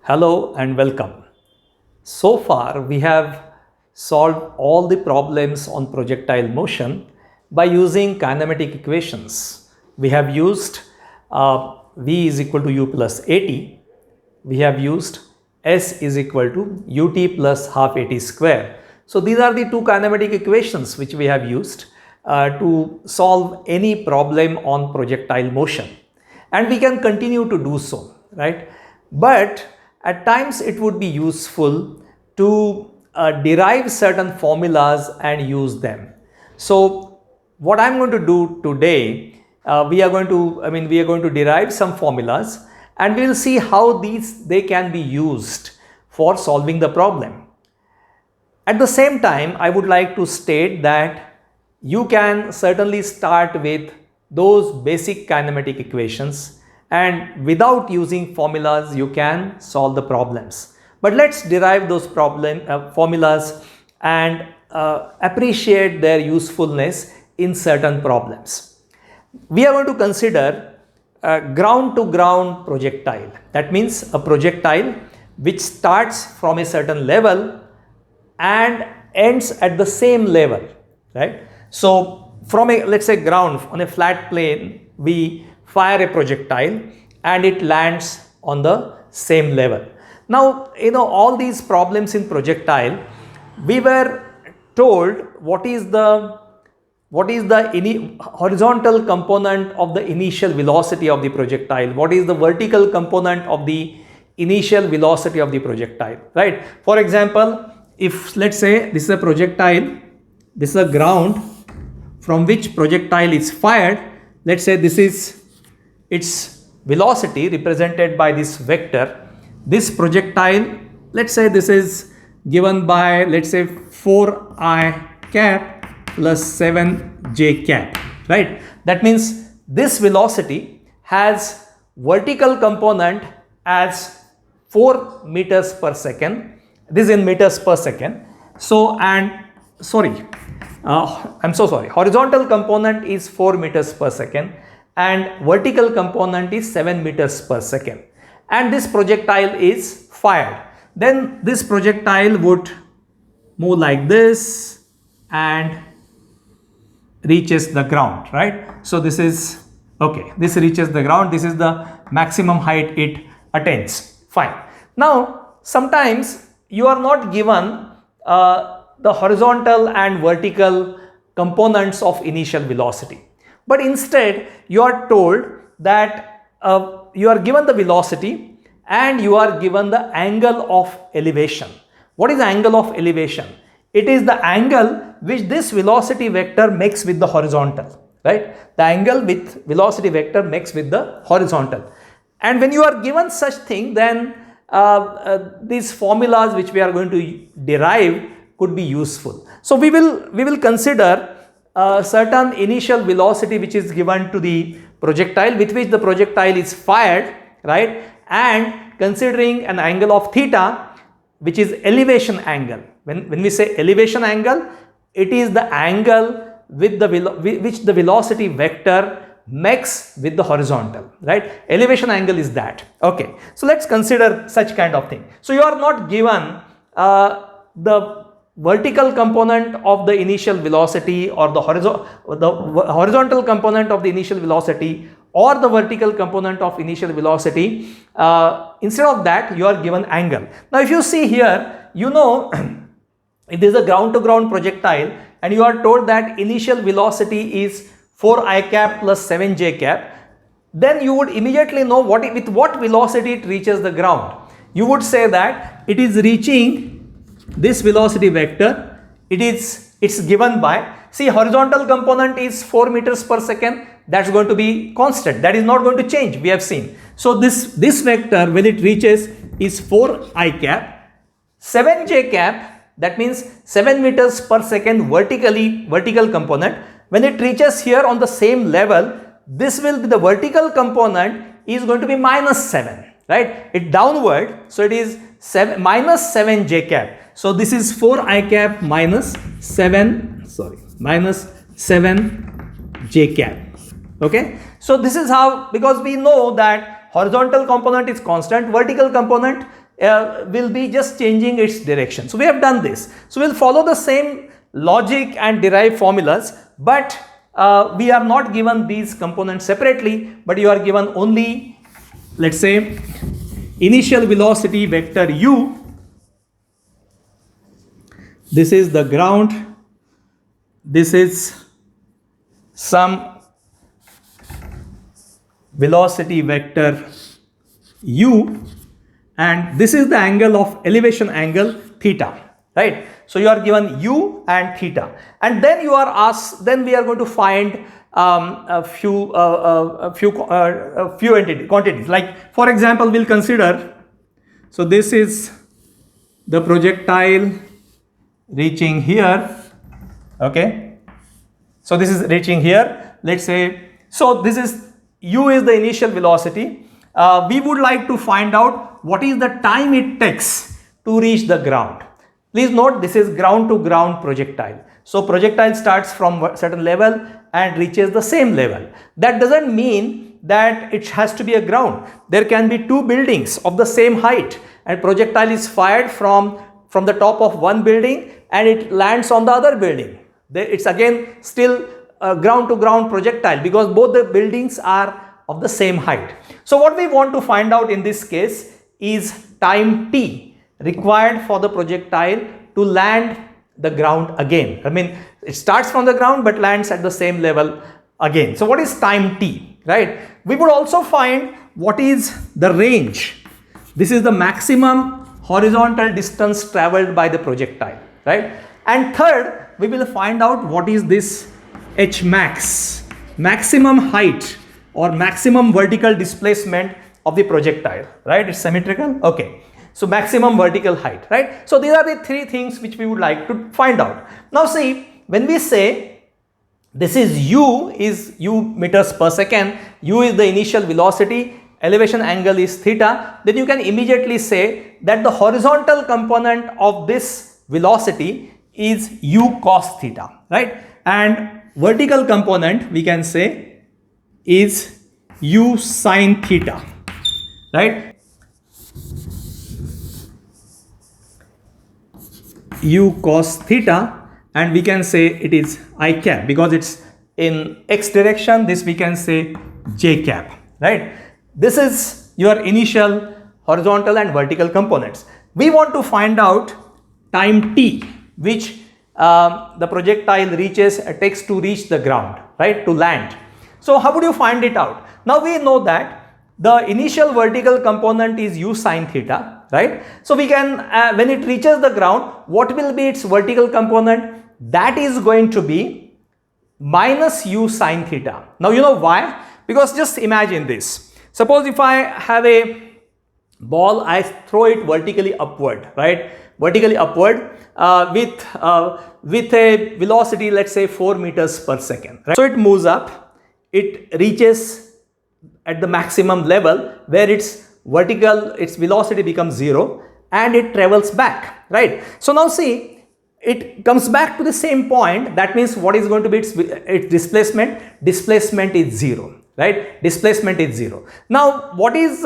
Hello and welcome. So far, we have solved all the problems on projectile motion by using kinematic equations. We have used V is equal to U plus AT. We have used S is equal to UT plus half AT square. So these are the two kinematic equations which we have used to solve any problem on projectile motion. And we can continue to do so, right? But at times it would be useful to derive certain formulas and use them. So what I'm going to do today, we are going to derive some formulas and we will see how they can be used for solving the problem. At the same time, I would like to state that you can certainly start with those basic kinematic equations, and without using formulas you can solve the problems. But let's derive those formulas and appreciate their usefulness in certain problems. We are going to consider a ground to ground projectile. That means a projectile which starts from a certain level and ends at the same level, right? So from a, let's say, ground on a flat plane, we fire a projectile and it lands on the same level. Now, all these problems in projectile, we were told what is the horizontal component of the initial velocity of the projectile, what is the vertical component of the initial velocity of the projectile, right? For example, if let's say this is a projectile, this is a ground from which projectile is fired. Let's say this is its velocity represented by this vector. This projectile, let's say this is given by, let's say, 4i cap plus 7j cap, right? That means this velocity has vertical component as 4 meters per second. This is in meters per second. So, I'm so sorry, horizontal component is 4 meters per second and vertical component is 7 meters per second. And this projectile is fired. Then this projectile would move like this and reaches the ground, right? So this is, okay, this reaches the ground. This is the maximum height it attains. Fine. Now, sometimes you are not given the horizontal and vertical components of initial velocity, but instead you are told that you are given the velocity and you are given the angle of elevation. What is the angle of elevation? It is the angle which this velocity vector makes with the horizontal, right? The angle with velocity vector makes with the horizontal. And when you are given such thing, then these formulas which we are going to derive could be useful. So we will consider certain initial velocity which is given to the projectile, with which the projectile is fired, right? And considering an angle of theta, which is elevation angle. When we say elevation angle, it is the angle with which the velocity vector makes with the horizontal, right? Elevation angle is that. Okay, so let's consider such kind of thing. So you are not given the vertical component of the initial velocity or the horizontal component of the initial velocity or the vertical component of initial velocity. Instead of that, you are given angle. Now if you see here, if there is a ground to ground projectile and you are told that initial velocity is 4i cap plus 7j cap, then you would immediately know with what velocity it reaches the ground. You would say that it is reaching this velocity vector. It's given by, see, horizontal component is 4 meters per second. That's going to be constant. That is not going to change. We have seen. So this vector, when it reaches, is 4i cap, 7j cap. That means 7 meters per second vertical component. When it reaches here on the same level, this will be the vertical component is going to be minus 7, right? It downward. So it is minus 7j cap. So this is 4i cap minus 7j cap. Okay. So this is how, because we know that horizontal component is constant, vertical component will be just changing its direction. So we have done this. So we'll follow the same logic and derive formulas, but we are not given these components separately, but you are given only, let's say, initial velocity vector u. This is the ground. This is some velocity vector u, and this is the angle of elevation angle theta, right? So you are given u and theta, and then you are asked, then we are going to find a few quantities. Like for example, we'll consider, so this is the projectile reaching here, okay? So this is reaching here, let's say, so this is u is the initial velocity. We would like to find out what is the time it takes to reach the ground. Please note, this is ground to ground projectile. So projectile starts from a certain level and reaches the same level. That doesn't mean that it has to be a ground. There can be two buildings of the same height, and projectile is fired from the top of one building and it lands on the other building. It's again still a ground to ground projectile because both the buildings are of the same height. So what we want to find out in this case is time t required for the projectile to land the ground again. I mean, it starts from the ground but lands at the same level again. So what is time t, right? We would also find what is the range. This is the maximum horizontal distance traveled by the projectile, right? And third, we will find out what is this h max, maximum height or maximum vertical displacement of the projectile, right? It's symmetrical, okay. So maximum vertical height, right? So these are the three things which we would like to find out. Now see, when we say this is u meters per second, u is the initial velocity, elevation angle is theta, then you can immediately say that the horizontal component of this velocity is u cos theta, right? And vertical component we can say is u sin theta, right? U cos theta, and we can say it is I cap because it's in x direction. This we can say j cap, right? This is your initial horizontal and vertical components. We want to find out time t which the projectile takes to reach the ground, right, to land. So how would you find it out? Now we know that the initial vertical component is u sin theta, right? So we can, when it reaches the ground, what will be its vertical component? That is going to be minus u sin theta. Now you know why? Because just imagine this. Suppose if I have a ball, I throw it vertically upward, right? Vertically upward with a velocity, let's say 4 meters per second, right? So it moves up, it reaches at the maximum level where its velocity becomes 0 and it travels back, right? So now see, it comes back to the same point. That means what is going to be its displacement? Displacement is 0, right? Displacement is 0. Now what is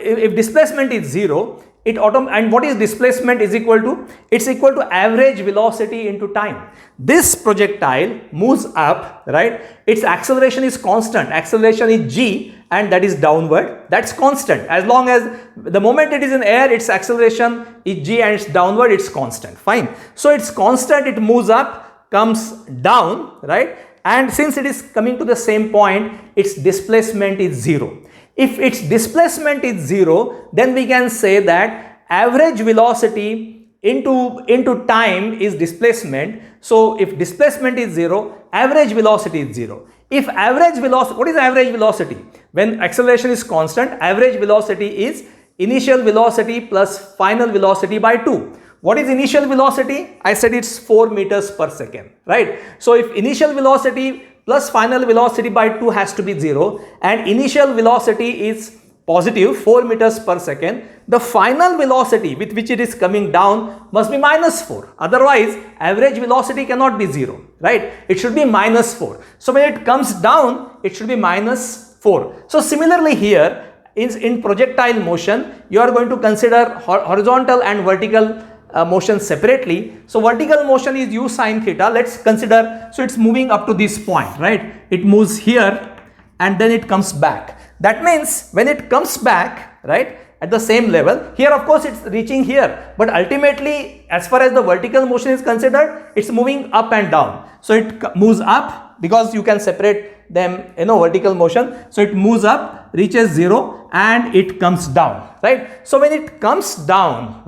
if displacement is 0, and what is displacement is equal to? It's equal to average velocity into time. This projectile moves up, right? Its acceleration is constant. Acceleration is g, and that is downward. That's constant. As long as the moment it is in air, its acceleration is g and it's downward, it's constant. Fine. So it's constant, it moves up, comes down, right? And since it is coming to the same point, its displacement is 0. If its displacement is 0, then we can say that average velocity into time is displacement. So if displacement is 0, average velocity is 0. If average velocity, what is average velocity? When acceleration is constant, average velocity is initial velocity plus final velocity by 2. What is initial velocity? I said it's 4 meters per second, right? So if initial velocity plus final velocity by 2 has to be 0 and initial velocity is positive 4 meters per second, the final velocity with which it is coming down must be minus 4. Otherwise, average velocity cannot be 0, right? It should be minus 4. So when it comes down, it should be minus 4. So similarly here, in projectile motion, you are going to consider horizontal and vertical motion separately. So vertical motion is u sine theta. Let's consider, so it's moving up to this point, right? It moves here and then it comes back. That means when it comes back, right, at the same level, here of course it's reaching here, but ultimately as far as the vertical motion is considered, it's moving up and down. So it moves up because you can separate them, vertical motion. So it moves up, reaches 0 and it comes down, right? So when it comes down,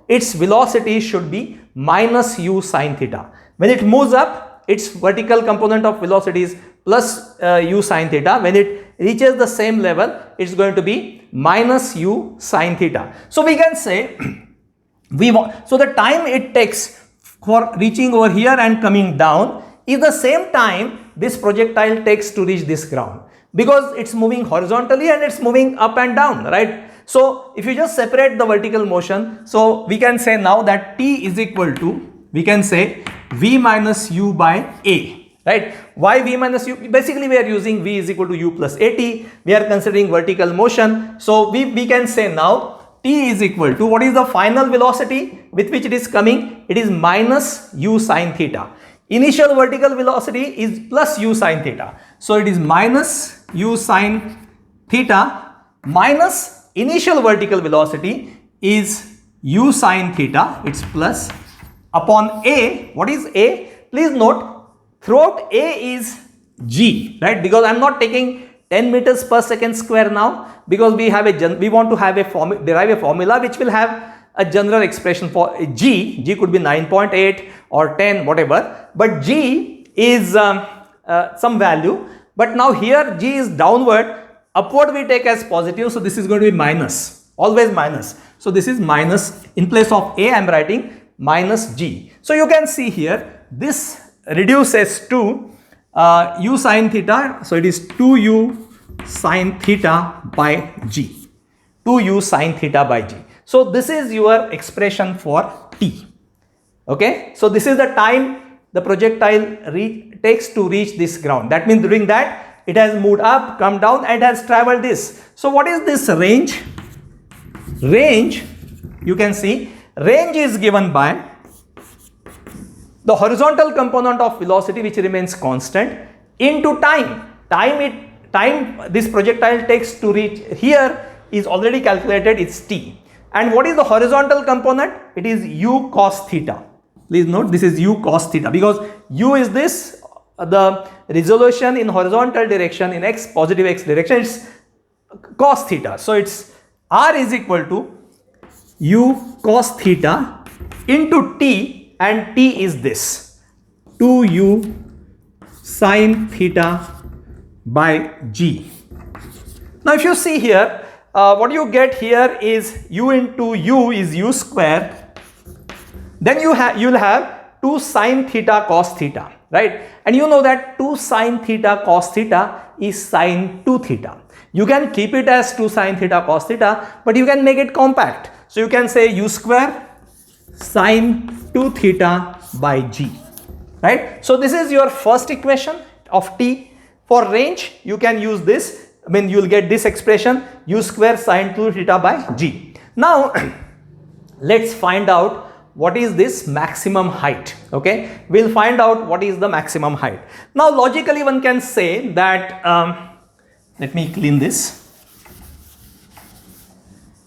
its velocity should be minus u sine theta. When it moves up, its vertical component of velocity is plus u sine theta. When it reaches the same level, it's going to be minus u sine theta. So we can say so the time it takes for reaching over here and coming down is the same time this projectile takes to reach this ground, because it's moving horizontally and it's moving up and down, right? So if you just separate the vertical motion, so we can say now that t is equal to, we can say v minus u by a, right? Why v minus u? Basically we are using v is equal to u plus at. We are considering vertical motion. So we can say now t is equal to, what is the final velocity with which it is coming? It is minus u sine theta. Initial vertical velocity is plus u sine theta. So it is minus u sine theta minus initial vertical velocity is u sine theta. It's plus upon a. What is a? Please note, throughout a is g, right? Because I'm not taking 10 meters per second square now, because we want to have derive a formula which will have a general expression for g. G could be 9.8 or 10, whatever, but g is some value. But now here g is downward, upward we take as positive, so this is going to be minus, always minus. So this is minus, in place of a I am writing minus g. So you can see here this reduces to u sine theta, so it is 2u sine theta by g, 2u sine theta by g. So this is your expression for t. Okay, so this is the time the projectile takes to reach this ground. That means during that it has moved up, come down and has traveled this. So what is this range? Range, you can see, range is given by the horizontal component of velocity which remains constant into time. Time this projectile takes to reach here is already calculated, it's t. And what is the horizontal component? It is u cos theta. Please note, this is u cos theta, because u is this, the resolution in horizontal direction, in x, positive x direction, it's cos theta. So it's r is equal to u cos theta into t, and t is this, 2u sine theta by g. Now if you see here, what you get here is u into u is u square. Then you'll have 2 sine theta cos theta, right? And you know that 2 sine theta cos theta is sine 2 theta. You can keep it as 2 sine theta cos theta, but you can make it compact. So you can say u square sine 2 theta by g, right? So this is your first equation of t. For range, you can use this. I mean, you'll get this expression, u square sine 2 theta by g. Now let's find out what is this maximum height. Okay, we'll find out what is the maximum height. Now logically one can say that, let me clean this.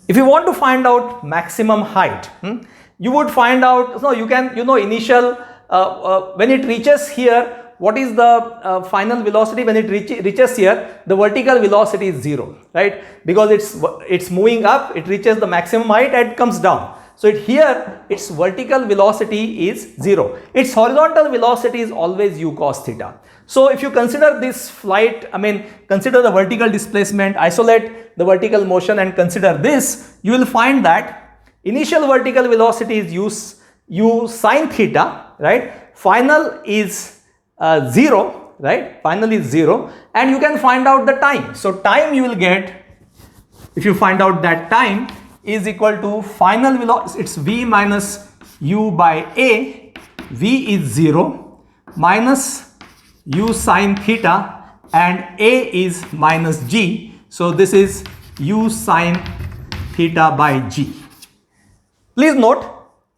If you want to find out maximum height, you would find out, so you can, initial, when it reaches here, what is the final velocity? When it reaches here, the vertical velocity is 0, right? Because it's moving up, it reaches the maximum height and it comes down. So here its vertical velocity is 0. Its horizontal velocity is always u cos theta. So if you consider this flight, consider the vertical displacement, isolate the vertical motion and consider this, you will find that initial vertical velocity is u sine theta, right? Final is 0, right? Final is 0, and you can find out the time. So time you will get, if you find out that time, is equal to final velocity, it's v minus u by a, v is 0, minus u sine theta, and a is minus g. So this is u sine theta by g. Please note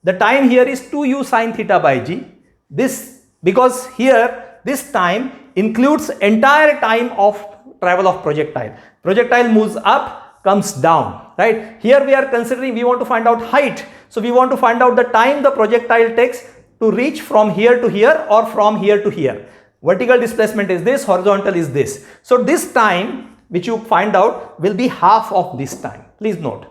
the time here is 2u sine theta by g. This, because here this time includes entire time of travel of projectile. Projectile moves up, comes down, right? Here we are considering, we want to find out height. So we want to find out the time the projectile takes to reach from here to here or from here to here. Vertical displacement is this, horizontal is this. So this time which you find out will be half of this time. Please note.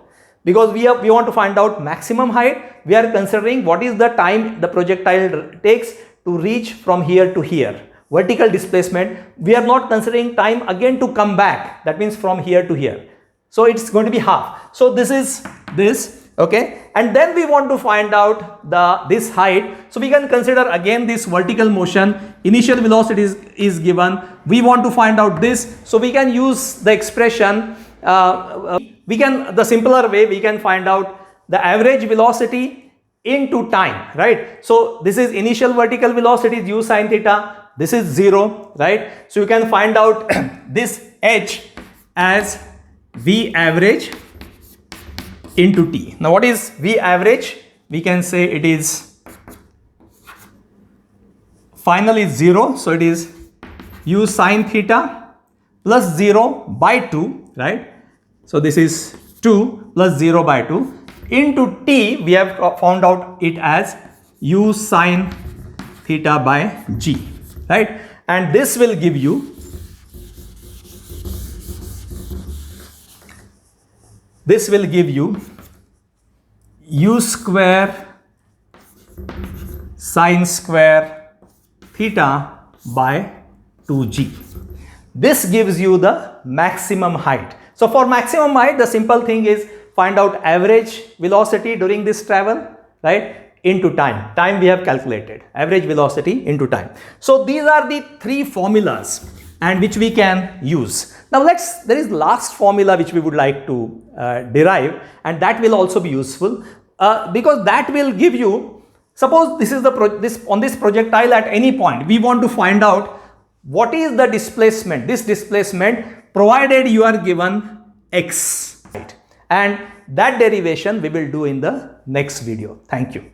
Because we want to find out maximum height, we are considering what is the time the projectile takes to reach from here to here. Vertical displacement, we are not considering time again to come back. That means from here to here. So it's going to be half. So this is this, okay. And then we want to find out this height. So we can consider again this vertical motion. Initial velocity is given. We want to find out this. So we can use the expression. The simpler way we can find out the average velocity into time, right? So this is initial vertical velocity u sine theta. This is 0, right? So you can find out this h as v average into t. Now what is v average? We can say it is final is 0. So it is u sine theta plus 0 by 2, right? So this is 2 plus 0 by 2 into t. We have found out it as u sine theta by g, right? And this will give you u square sine square theta by 2g. This gives you the maximum height. So for maximum height, the simple thing is find out average velocity during this travel, right, into time. Time we have calculated, average velocity into time. So these are the three formulas and which we can use. Now there is last formula which we would like to derive, and that will also be useful because that will give you, suppose this is on this projectile at any point, we want to find out what is the displacement, this displacement provided you are given x, right? And that derivation we will do in the next video. Thank you.